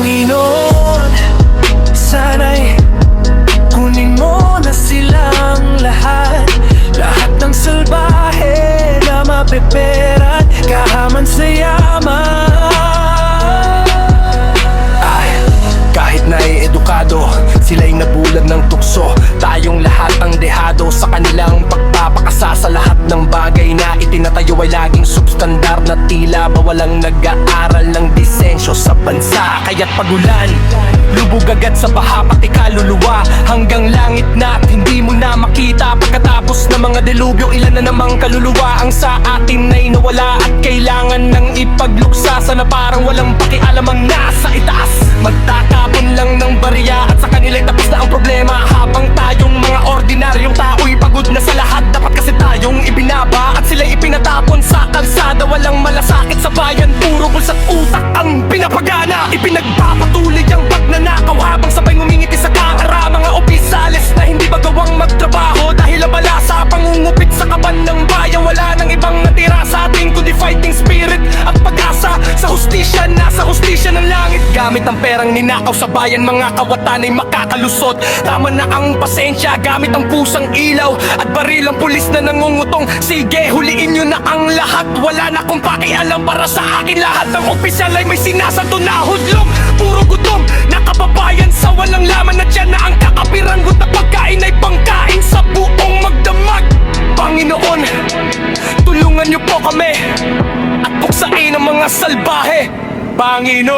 Panginoon, sana'y kunin mo na silang lahat. Lahat ng salbahe na mapeperan, kahaman sa yaman. Ay, kahit naiedukado, sila'y nabulag ng tukso. Tayong lahat ang dehado sa kanilang pagpapakasa. Sa lahat ng bagay na itinatayo ay laging substandar na tila ba walang nag-aaral ng disensyo sa bansa. Kaya't pagulan, lubog agad sa baha, pati kaluluwa hanggang langit na at hindi mo na makita. Pagkatapos ng mga delubyo, ilan na namang kaluluwa ang sa atin ay nawala at kailangan ng ipagluksa. Sana parang walang pakialam ang nasa itaas, magtatapon lang ng barya at sa kanila'y tapos na ang problema. Habang tayong mga ordinaryong tao'y pagod na sa lahat, dapat kasi tayong ibinaba at sila'y ipinatapon sa kalsada. Walang malasakit sa bayan, puro bulsa't utak ang pinapagana. Ipinagpapatuloy ang pagnanakaw habang sabay ngumingiti sa kakara. Mga opisales na hindi bagawang magtrabaho dahil abala sa pangungupit sa kaban ng bayan. Wala nang ibang natira sa ating kundi fighting spirit at pag-asa sa hustisya. Nasa hustisya ng langit, gamit ang perang ninakaw sa bayan. Mga kawatan ay makakalusot. Tama na ang pasensya, gamit ang pusang ilaw at baril ang pulis na nangungutong. Sige, huliin nyo na ang lahat, wala na akong pakialam. Para sa akin lahat ng opisyal ay may sinasanto na hudlom. Puro gutom na kababayan sa walang laman na tiyan na ang kakapiranggot na pagkain ay pangkain sa buong magdamag. Panginoon, tulungan niyo po kami at buksain ang mga salbahe. Panginoon.